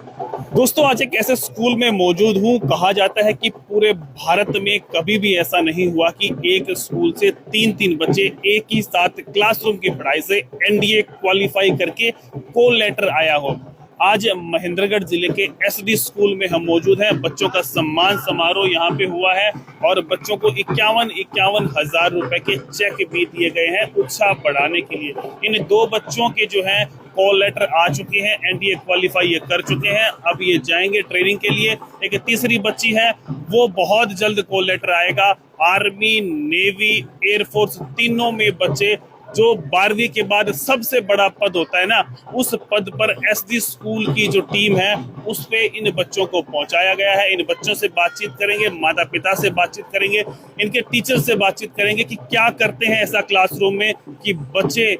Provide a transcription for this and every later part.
दोस्तों आज एक ऐसे स्कूल में मौजूद हूँ। कहा जाता है कि पूरे भारत में कभी भी ऐसा नहीं हुआ कि एक स्कूल से तीन बच्चे एक ही साथ क्लासरूम की पढ़ाई से एनडीए क्वालिफाई करके कॉल लेटर आया हो। आज महेंद्रगढ़ जिले के एसडी स्कूल में हम मौजूद हैं। बच्चों का सम्मान समारोह यहाँ पे हुआ है और बच्चों को 51 हजार रुपए के चेक भी दिए गए हैं उत्साह बढ़ाने के लिए। इन दो बच्चों के जो है कॉल लेटर आ चुके हैं, एनडीए क्वालिफाई ये कर चुके हैं। अब ये जाएंगे ट्रेनिंग के लिए। एक तीसरी बच्ची है, वो बहुत जल्द कॉल लेटर आएगा। आर्मी, नेवी, एयरफोर्स तीनों में बच्चे जो 12वीं के बाद सबसे बड़ा पद होता है ना, उस पद पर एसडी स्कूल की जो टीम है उस पे इन बच्चों को पहुंचाया गया है। इन बच्चों से बातचीत करेंगे, माता पिता से बातचीत करेंगे, इनके टीचर से बातचीत करेंगे कि क्या करते हैं ऐसा क्लासरूम में कि बच्चे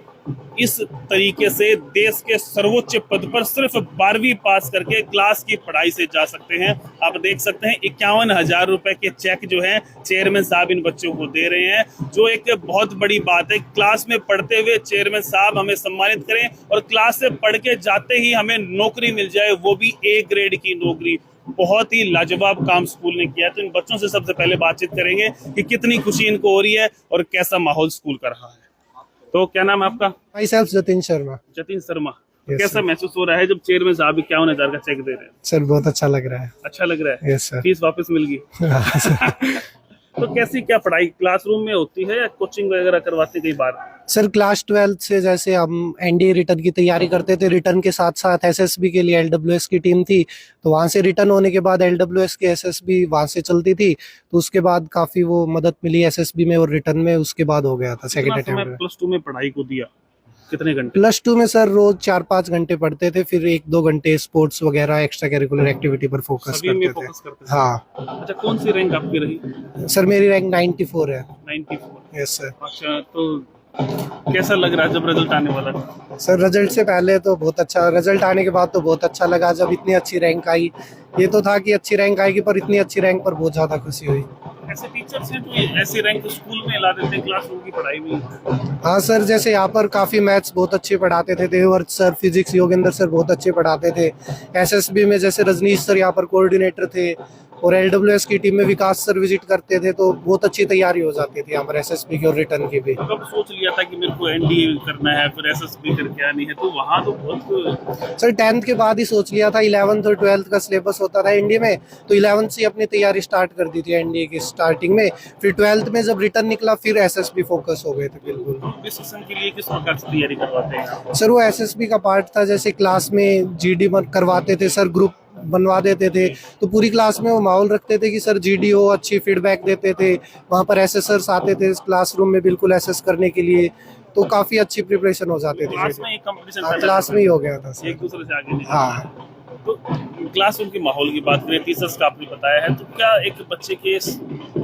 इस तरीके से देश के सर्वोच्च पद पर सिर्फ 12वीं पास करके क्लास की पढ़ाई से जा सकते हैं। आप देख सकते हैं 51,000 रुपए के चेक जो है चेयरमैन साहब इन बच्चों को दे रहे हैं, जो एक बहुत बड़ी बात है। क्लास में पढ़ते हुए चेयरमैन साहब हमें सम्मानित करें और क्लास से पढ़ के जाते ही हमें नौकरी मिल जाए, वो भी ए ग्रेड की नौकरी। बहुत ही लाजवाब काम स्कूल ने किया। तो इन बच्चों से सबसे पहले बातचीत करेंगे कि कितनी खुशी इनको हो रही है और कैसा माहौल स्कूल का रहा है। तो क्या नाम है आपका? My self Jatin Sharma. Jatin Sharma. Yes, कैसा sir. महसूस हो रहा है जब चेयरमैन साहब 51,000 का चेक दे रहे हैं? सर बहुत अच्छा लग रहा है। अच्छा लग रहा है? Yes sir. फीस वापस मिल गई? तो कैसी क्या पढ़ाई क्लासरूम में होती है या कोचिंग वगैरह करवाते कई बार? सर क्लास 12 से जैसे हम एनडीए रिटर्न की तैयारी करते थे, रिटर्न के साथ साथ एसएसबी के लिए एलडब्ल्यूएस की टीम थी, तो वहां से रिटर्न होने के बाद एलडब्ल्यूएस की एसएसबी वहां से चलती थी, तो उसके बाद काफी वो मदद मिली एसएसबी में और रिटर्न में। उसके बाद हो गया था सेकंड अटेम्प्ट में। प्लस 2 में पढ़ाई को दिया कितने घंटे? प्लस 2 में सर रोज 4-5 घंटे पढ़ते थे, फिर 1-2 घंटे स्पोर्ट्स वगैरह एक्स्ट्रा करिकुलर एक्टिविटी पर फोकस करते थे। हाँ। अच्छा, कौन सी रैंक आपकी रही? सर मेरी रैंक 94 है। 94? Yes sir. अच्छा, तो कैसा लग रहा है जब रिजल्ट आने वाला था? सर रिजल्ट से पहले तो बहुत अच्छा, रिजल्ट आने के बाद तो बहुत अच्छा लगा। जब इतनी अच्छी रैंक आई, ये तो था कि अच्छी रैंक आएगी, पर इतनी अच्छी रैंक पर बहुत ज्यादा खुशी हुई। ऐसे टीचर्स हैं जो ऐसी रैंक स्कूल में ला देते हैं क्लासरूम की पढ़ाई में? हाँ सर, जैसे यहाँ पर काफी मैथ्स बहुत अच्छे पढ़ाते थे Devvrat sir, physics Yogendra sir बहुत अच्छे पढ़ाते थे। एसएसबी में जैसे रजनीश सर यहाँ पर कोऑर्डिनेटर थे, और एलडब्ल्यूएस की टीम में विकास सर विजिट करते थे, तो बहुत अच्छी तैयारी हो जाती थी यहाँ पर एसएसबी की और रिटर्न की भी। तो कब सोच लिया था कि मेरे को एनडीए करना है फिर एसएसबी करके आनी है? तो वहाँ तो बहुत सर 10th के बाद ही सोच लिया था। 11th और 12th का सिलेबस होता था एनडीए में, तो 11th से अपनी तैयारी स्टार्ट कर दी थी एनडीए की स्टार्टिंग में। फिर 12th में जब रिटर्न निकला फिर एसएसबी फोकस हो गए थे बिल्कुल। सेशन के लिए किस प्रकार से तैयारी करवाते हैं? सर वो एसएसबी का पार्ट था, जैसे क्लास में जीडी करवाते थे सर, ग्रुप बनवा देते थे, तो पूरी क्लास में वो माहौल रखते थे कि सर जीडी हो, अच्छी फीडबैक देते थे। वहाँ पर एसेसर्स आते थे क्लासरूम में बिल्कुल एसेस करने के लिए, तो काफी अच्छी प्रिपरेशन हो जाती थी। क्लास में एक कंपटीशन हाँ, क्लास में ही हो गया था सर। एक दूसरे से आगे नहीं। हाँ। तो क्लासरूम के माहौल की बात करें, टीचर्स का आपने बताया है, तो क्या एक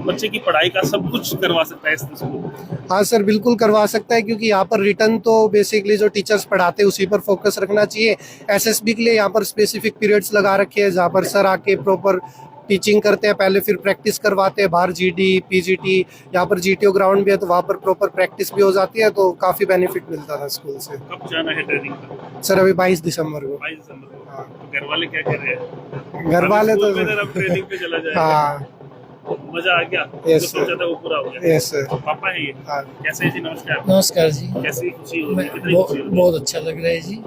बच्चे की पढ़ाई का सब कुछ करवा सकता है इस स्कूल? हाँ सर बिल्कुल करवा सकता है, क्योंकि यहाँ पर रिटर्न तो बेसिकली जो टीचर्स पढ़ाते हैं उसी पर फोकस रखना चाहिए। एसएसबी के लिए यहाँ पर स्पेसिफिक पीरियड्स लगा रखे हैं, जहाँ पर सर आके प्रॉपर टीचिंग करते हैं, पहले फिर प्रैक्टिस करवाते हैं बाहर, जीडी पीजीटी, यहाँ पर जीटीओ ग्राउंड भी है, तो वहाँ पर प्रॉपर प्रैक्टिस भी हो जाती है, तो काफी बेनिफिट मिलता था स्कूल से। कब जाना है ट्रेनिंग पर? सर अभी 22 दिसंबर को। 22 दिसंबर को। तो घर वाले क्या कर रहे हैं? घर वाले तो ट्रेनिंग पे चला जाएगा। हाँ, मजा आ गया? यस जो सोचा था वो पूरा हो गया? Yes sir. पापा है ये? हाँ। कैसे है जी? नमस्कार। नमस्कार जी। कैसी खुशी हो रही है? कितनी खुशी हो रही है? बहुत अच्छा लग रहा है जी।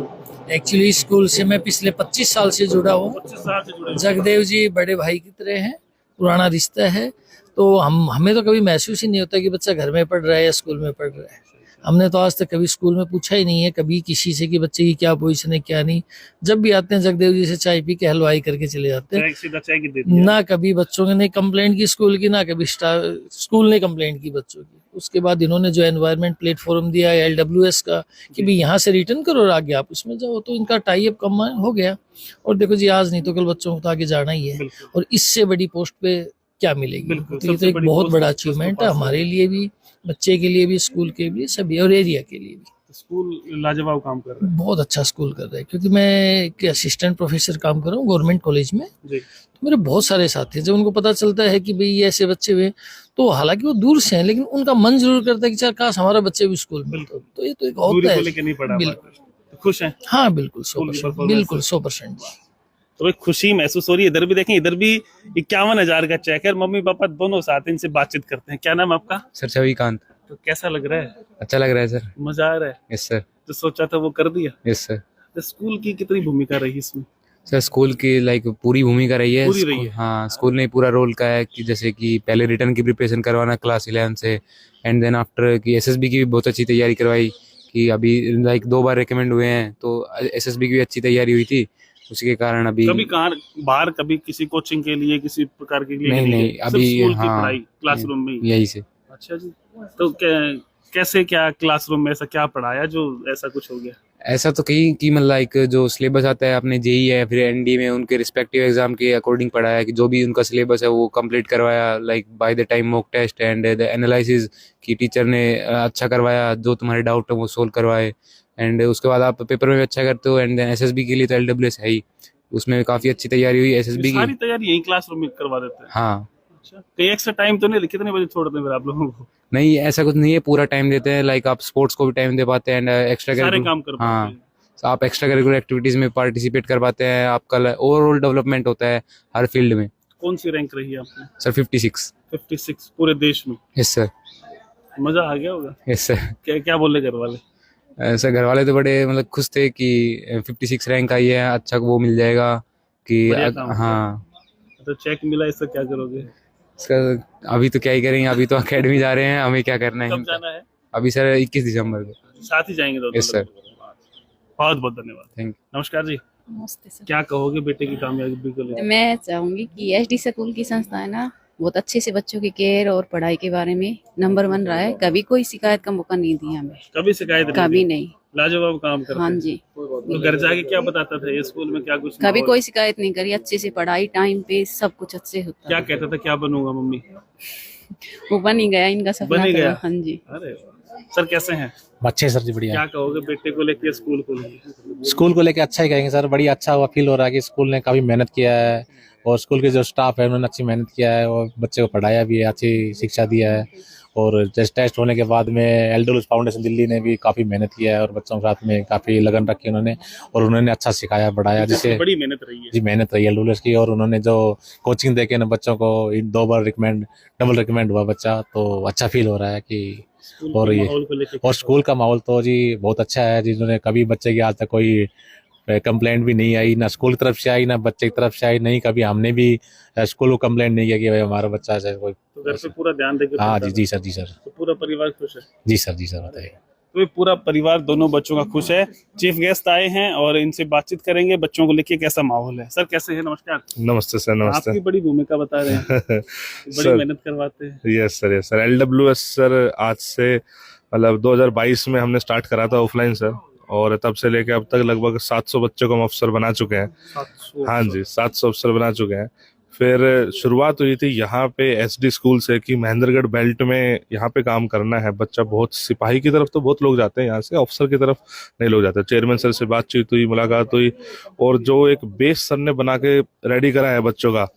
एक्चुअली स्कूल से मैं पिछले 25 साल से जुड़ा हूँ। 25 साल से जुड़े? जगदेव जी बड़े भाई की तरह हैं, पुराना रिश्ता है, तो हमें तो कभी महसूस ही नहीं होता कि बच्चा घर में पढ़ रहा है या स्कूल में पढ़ रहा है। हमने तो आज तक कभी स्कूल में पूछा ही नहीं है कभी किसी से कि बच्चे की क्या पोजीशन है क्या नहीं। जब भी आते हैं जगदेव जी से चाय पी के हलवाई करके चले जाते हैं। सीधा चाय की दे दिया? ना कभी बच्चों ने कंप्लेंट की स्कूल की, ना कभी स्कूल ने कंप्लेंट की बच्चों की। उसके बाद इन्होंने जो एनवायरनमेंट प्लेटफॉर्म दिया है एलडब्ल्यूएस का कि भाई यहाँ से रिटर्न करो और आगे आप उसमें जाओ, तो इनका टाई अप कम हो गया। और देखो जी, आज नहीं तो कल बच्चों को तो आगे जाना ही है, और इससे बड़ी पोस्ट पे क्या मिलेगी। तो ये तो एक बहुत बड़ा अचीवमेंट है हमारे लिए भी, बच्चे के लिए भी, स्कूल के लिए सभी, और एरिया के लिए भी। स्कूल लाजवाब काम कर रहा है। बहुत अच्छा स्कूल कर रहा है, क्योंकि मैं एक असिस्टेंट प्रोफेसर काम कर रहा हूँ गवर्नमेंट कॉलेज में जी। तो मेरे बहुत सारे साथी हैं, जब उनको पता चलता है कि भाई ये ऐसे बच्चे हुए, तो हालांकि वो दूर से हैं लेकिन उनका मन जरूर करता है कि चल काश हमारा बच्चे भी स्कूल में। तो ये तो एक होता है। लेके नहीं पढ़ा, बिल्कुल खुश हैं? हाँ बिल्कुल 100%, बिल्कुल 100%। तो एक खुशी महसूस हो रही है। इधर भी देखें, इधर भी 51,000 का चेक है। मम्मी पापा दोनों साथ हैं, इनसे बातचीत करते हैं। क्या नाम है आपका? सर छविकांत। तो कैसा लग रहा है? अच्छा लग रहा है सर। मजा आ रहा है? Yes sir. जो सोचा था वो कर दिया? Yes sir. तो स्कूल की कितनी भूमिका रही इसमें? सर स्कूल की लाइक पूरी भूमिका रही है। पूरी रही है। हाँ, स्कूल ने पूरा रोल का है कि जैसे कि पहले रिटर्न की प्रिपरेशन करवाना क्लास 11 से, एंड देन आफ्टर कि एसएसबी की भी बहुत अच्छी तैयारी करवाई कि अभी लाइक 2 बार रिकमेंड हुए हैं, तो एसएसबी की भी अच्छी तैयारी हुई थी, उसी के कारण अभी कभी कहाँ बाहर, कभी किसी कोचिंग के लिए, किसी प्रकार के लिए नहीं गए? नहीं सिर्फ अभी स्कूल की हाँ पढ़ाई क्लासरूम में ही? यही से। अच्छा जी। तो कैसे क्या क्लासरूम में ऐसा क्या पढ़ाया जो ऐसा कुछ हो गया? ऐसा तो कहीं कि मतलब लाइक जो सिलेबस आता है अपने जेई है फिर एनडी में, उनके रिस्पेक्टिव एग्जाम के अकॉर्डिंग पढ़ाया कि जो भी उनका सिलेबस है वो कंप्लीट करवाया, like by the time mock test and the analysis की टीचर ने अच्छा करवाया, जो तुम्हारे डाउट है वो सोल्व करवाए, एंड उसके बाद आप पेपर में भी अच्छा करते हो, एंड देन एसएसबी के लिए तो एलडब्ल्यूएस है ही, उसमें काफी अच्छी तैयारी हुई एसएसबी की। सारी तैयारी यही क्लासरूम में करवा देते हैं? हाँ। अच्छा, कहीं एक्स्ट्रा टाइम तो नहीं? कितने बजे छोड़ते हैं फिर आप लोगों को? नहीं ऐसा कुछ नहीं है, पूरा टाइम देते हैं, लाइक आप स्पोर्ट्स को भी टाइम दे पाते हैं एंड एक्स्ट्रा सारे काम कर पाते हाँ हैं? आप एक्स्ट्रा करिकुलर एक्टिविटीज में पार्टिसिपेट कर पाते हैं, आपका ओवरऑल डेवलपमेंट होता है हर फील्ड में। कौन सी रैंक रही है आपने? सर 56। 56 पूरे देश में? Yes sir. मजा आ गया होगा? Yes sir. क्या क्या बोले घर वाले? सर घर वाले तो बड़े मतलब खुश थे कि 56 रैंक आई है, अच्छा वो मिल जाएगा कि बढ़िया काम हो हाँ। तो चेक मिला, इससे क्या करोगे? सर अभी तो क्या ही करेंगे, अभी तो अकेडमी जा रहे हैं, हमें क्या करना है। कब जाना है? अभी सर 21 दिसंबर को। साथ ही जाएंगे दोनों? Yes sir. बहुत बहुत धन्यवाद। थैंक नमस्कार जी। नमस्ते सर। क्या कहोगे बेटे की कामयाबी को लेकर? मैं चाहूंगी कि एचडी स्कूल की संस्था है ना, बहुत अच्छे से बच्चों की केयर और पढ़ाई के बारे में नंबर 1 रहा है। कभी कोई शिकायत का मौका नहीं दिया हमें, कभी शिकायत नहीं कभी दी? नहीं। लाजवाब काम करते हाँ हैं। जी, तो घर जाके क्या बताता था ये स्कूल में क्या कुछ कभी माहौल? कोई शिकायत नहीं करी, अच्छे से पढ़ाई टाइम पे सब कुछ अच्छे होता क्या है। कहता था, क्या बनूंगा मम्मी? वो बन ही गया, इनका सपना बन ही था। गया? हाँ जी। अरे वाह। सर कैसे हैं? अच्छे सर जी, बढ़िया। क्या कहोगे बेटे को लेकर स्कूल को लेकर? स्कूल को लेके अच्छा ही कहेंगे सर, बढ़िया अच्छा हुआ, फील हो रहा है कि स्कूल ने काफी मेहनत किया है और स्कूल के जो स्टाफ है उन्होंने अच्छी मेहनत किया है और बच्चे को पढ़ाया भी है, अच्छी शिक्षा दिया है। और जस्ट टेस्ट होने के बाद में एलडब्ल्यूएस फाउंडेशन दिल्ली ने भी काफी मेहनत किया है और बच्चों के साथ में काफी लगन रखी उन्होंने, और उन्होंने अच्छा सिखाया पढ़ाया, जिससे बड़ी मेहनत रही है। जी मेहनत रही एलडब्ल्यूएस की। और उन्होंने जो कोचिंग देके ना बच्चों को 2 बार डबल रिकमेंड हुआ बच्चा, तो अच्छा फील हो रहा है कि। स्कूल और के ये माहौल को लेकर और स्कूल का माहौल तो जी बहुत अच्छा है, जिन्होंने कभी बच्चे की आज तक कोई कंप्लेंट भी नहीं आई, ना स्कूल की तरफ से आई ना बच्चे की तरफ से आई, नहीं कभी हमने भी स्कूल को कंप्लेंट नहीं किया कि भाई हमारा बच्चा से कोई। तो घर पे पूरा ध्यान देकर हाँ पढ़ता जी, जी सर, जी सर, तो पूरा परिवार खुश है? जी सर, जी सर, बताइए। तो ये पूरा परिवार दोनों बच्चों का खुश है। चीफ गेस्ट आए हैं और इनसे बातचीत करेंगे, बच्चों को लेके कैसा माहौल है। सर कैसे हैं? नमस्कार। नमस्ते सर। नमस्ते। आपकी बड़ी भूमिका बता रहे हैं, बड़ी सर मेहनत करवाते हैं। Yes sir, yes sir. LWS sir आज से मतलब 2022 में हमने स्टार्ट करा था ऑफलाइन सर, और तब से लेके अब तक लगभग 700 बच्चों को हम अफसर बना चुके हैं। 700? हाँ जी, 700 अफसर बना चुके हैं। फिर शुरुआत हुई थी यहाँ पे एसडी स्कूल से कि महेंद्रगढ़ बेल्ट में यहाँ पे काम करना है। बच्चा बहुत सिपाही की तरफ तो बहुत लोग जाते हैं यहाँ से, अफसर की तरफ नहीं लोग जाते। चेयरमैन सर से बातचीत हुई, मुलाकात हुई, और जो एक बेस सर ने बना के रेडी करा है बच्चों का,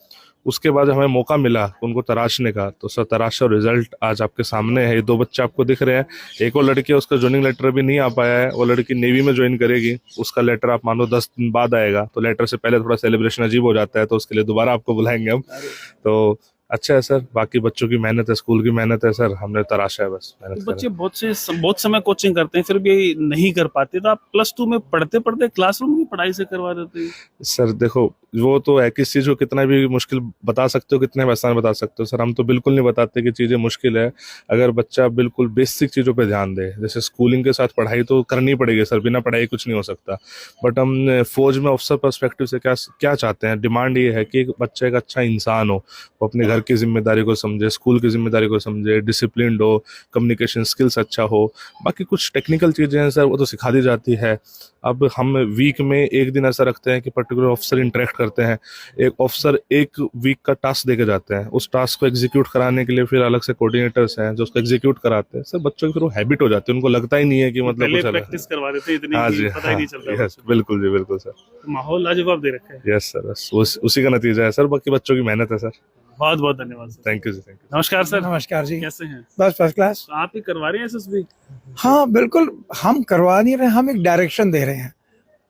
उसके बाद हमें मौका मिला उनको तराशने का। तो सर तराशा और रिजल्ट आज आपके सामने है। ये 2 बच्चे आपको दिख रहे हैं। एक और लड़की है, उसका ज्वाइनिंग लेटर भी नहीं आ पाया है, वो लड़की नेवी में ज्वाइन करेगी, उसका लेटर आप मानो 10 दिन बाद आएगा। तो लेटर से पहले थोड़ा सेलिब्रेशन अजीब हो जाता है, तो उसके लिए दोबारा आपको बुलाएंगे हम। तो अच्छा है सर, बाकी बच्चों की मेहनत है, स्कूल की मेहनत है सर, हमने तराशा है बस मेहनत बच्चे बहुत समय कोचिंग करते हैं फिर भी नहीं कर पाते, तो आप +2 में पढ़ते पढ़ते क्लासरूम की पढ़ाई से करवा देते हैं। सर देखो, वो तो है किस चीज़ को कितना भी मुश्किल बता सकते हो, कितने भी आसान बता सकते हो सर। हम तो बिल्कुल नहीं बताते कि चीज़ें मुश्किल है। अगर बच्चा बिल्कुल बेसिक चीज़ों पे ध्यान दे, जैसे स्कूलिंग के साथ पढ़ाई तो करनी पड़ेगी सर, बिना पढ़ाई कुछ नहीं हो सकता। बट हम फौज में अफसर पर्सपेक्टिव से क्या चाहते हैं, डिमांड ये है कि एक बच्चा एक अच्छा इंसान हो, वो अपने घर की जिम्मेदारी को समझे, स्कूल की जिम्मेदारी को समझे, डिसिप्लिन्ड हो, कम्युनिकेशन स्किल्स अच्छा हो। बाकी कुछ टेक्निकल चीज़ें हैं सर, वो तो सिखा दी जाती है। अब हम वीक में एक दिन ऐसा रखते हैं कि पर्टिकुलर ऑफिसर इंटरेक्ट करते हैं। एक ऑफिसर 1 वीक का टास्क देके जाते हैं, उस टास्क को एग्जीक्यूट कराने के लिए फिर अलग से कोऑर्डिनेटर्स हैं जो उसको एग्जीक्यूट कराते हैं। सर बच्चों की फिर वो हैबिट हो जाती है, उनको लगता ही नहीं है कि मतलब पहले कुछ प्रैक्टिस करवा देते हैं इतनी हाँ कि जी, पता ही नहीं चलता। यस बिल्कुल जी, बिल्कुल सर। माहौल लाजवाब दे रखा है। यस सर, बस उसी का नतीजा है सर, बाकी बच्चों की मेहनत है सर। बहुत बहुत धन्यवाद सर। थैंक यू जी, थैंक यू। नमस्कार सर। नमस्कार जी, कैसे हैं? बस फर्स्ट क्लास। तो आप ही करवा रहे हैं एसएसबी? हाँ बिल्कुल, हम करवा नहीं रहे, हम एक डायरेक्शन दे रहे हैं।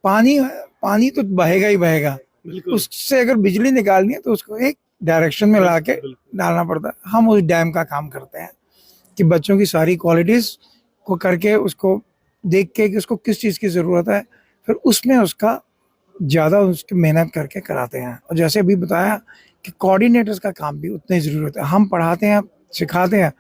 पानी पानी तो बहेगा ही बहेगा, उससे अगर बिजली निकालनी है तो उसको एक डायरेक्शन में ला के डालना पड़ता है। हम उस डैम का काम करते हैं कि बच्चों की सारी क्वालिटीज को करके उसको देख के कि उसको किस चीज़ की ज़रूरत है, फिर उसमें उसका ज़्यादा उसकी मेहनत करके कराते हैं। और जैसे अभी बताया कि कोऑर्डिनेटर्स का काम भी उतनी ज़रूरत है। हम पढ़ाते हैं, सिखाते हैं।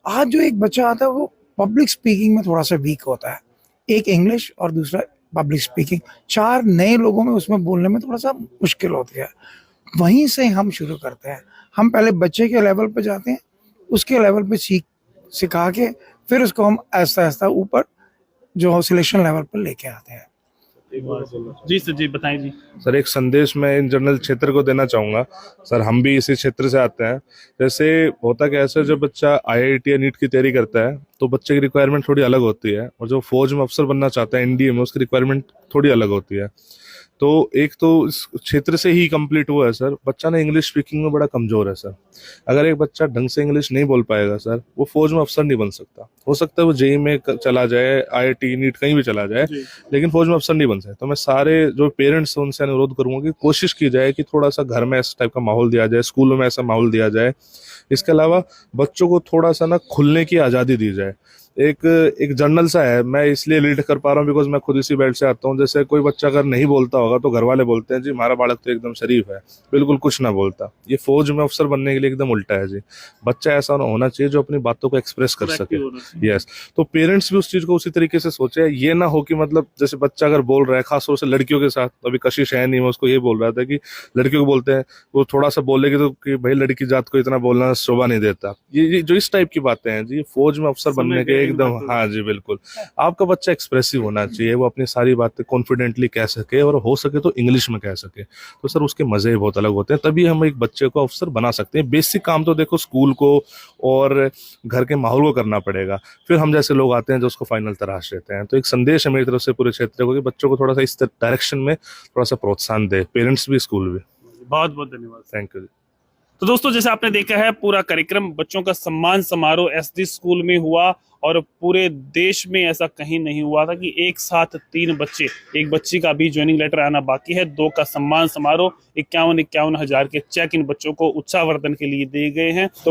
आज जो एक बच्चा आता है वो पब्लिक स्पीकिंग में थोड़ा सा वीक होता है, एक इंग्लिश और दूसरा पब्लिक स्पीकिंग, 4 नए लोगों में उसमें बोलने में थोड़ा सा मुश्किल होती है। वहीं से हम शुरू करते हैं। हम पहले बच्चे के लेवल पे जाते हैं, उसके लेवल पे सिखा के फिर उसको हम आहिस्ता आहिस्ता ऊपर जो सिलेक्शन लेवल पर लेके आते हैं। जी सर, जी बताएं जी। सर एक संदेश मैं इन जनरल क्षेत्र को देना चाहूँगा। सर हम भी इसी क्षेत्र से आते हैं। जैसे होता क्या है सर, जब बच्चा IIT या नीट की तैयारी करता है तो बच्चे की रिक्वायरमेंट थोड़ी अलग होती है, और जो फौज में अफसर बनना चाहता है NDA में, उसकी रिक्वायरमेंट थोड़ी अलग होती है। तो एक तो इस क्षेत्र से ही कंप्लीट हुआ है सर, बच्चा ना इंग्लिश स्पीकिंग में बड़ा कमजोर है सर। अगर एक बच्चा ढंग से इंग्लिश नहीं बोल पाएगा सर, वो फौज में अफसर नहीं बन सकता। हो सकता है वो JEE में चला जाए, IIT नीट कहीं भी चला जाए, लेकिन फौज में अफसर नहीं बन सकता। तो मैं सारे जो पेरेंट्स हैं उनसे अनुरोध करूंगा कि कोशिश की जाए कि थोड़ा सा घर में इस टाइप का माहौल दिया जाए, स्कूलों में ऐसा माहौल दिया जाए। इसके अलावा बच्चों को थोड़ा सा ना खुलने की आज़ादी दी जाए। एक जर्नल सा है, मैं इसलिए लीड कर पा रहा हूँ बिकॉज मैं खुद इसी बेल्ट से आता हूँ। जैसे कोई बच्चा अगर नहीं बोलता होगा तो घर वाले बोलते हैं जी हमारा बालक तो एकदम शरीफ है, बिल्कुल कुछ ना बोलता। ये फौज में अफसर बनने के लिए एकदम उल्टा है जी। बच्चा ऐसा होना चाहिए जो अपनी बातों को एक्सप्रेस कर सके। यस, तो पेरेंट्स भी उस चीज को उसी तरीके से सोचे। ये ना हो कि मतलब जैसे बच्चा अगर बोल रहा है, खासतौर से लड़कियों के साथ, अभी कशिश है नहीं, मैं उसको ये बोल रहा था कि लड़कियों को बोलते हैं वो थोड़ा सा बोलेगी तो कि भाई लड़की जात को इतना बोलना शोभा नहीं देता। ये जो इस टाइप की बातें हैं जी, फौज में अफसर बनने के एकदम, हाँ जी बिल्कुल। आपका बच्चा एक्सप्रेसिव होना चाहिए, वो अपनी सारी बातें कॉन्फिडेंटली कह सके, और हो सके तो इंग्लिश में कह सके। तो सर उसके मजे बहुत अलग होते हैं, तभी हम एक बच्चे को अफसर बना सकते हैं। बेसिक काम तो देखो स्कूल को और घर के माहौल को करना पड़ेगा, फिर हम जैसे लोग आते हैं जो उसको फाइनल तराश देते हैं। तो एक संदेश है मेरी तरफ से पूरे क्षेत्र को कि बच्चों को थोड़ा सा इस डायरेक्शन में थोड़ा सा प्रोत्साहन दे, पेरेंट्स भी, स्कूल भी। बहुत बहुत धन्यवाद। Thank you. तो दोस्तों जैसे आपने देखा है, पूरा कार्यक्रम बच्चों का सम्मान समारोह SD स्कूल में हुआ, और पूरे देश में ऐसा कहीं नहीं हुआ था कि एक साथ 3 बच्चे, एक बच्ची का अभी ज्वाइनिंग लेटर आना बाकी है, 2 का सम्मान समारोह, 51,000 के चेक इन बच्चों को उत्साहवर्धन के लिए दिए गए हैं। तो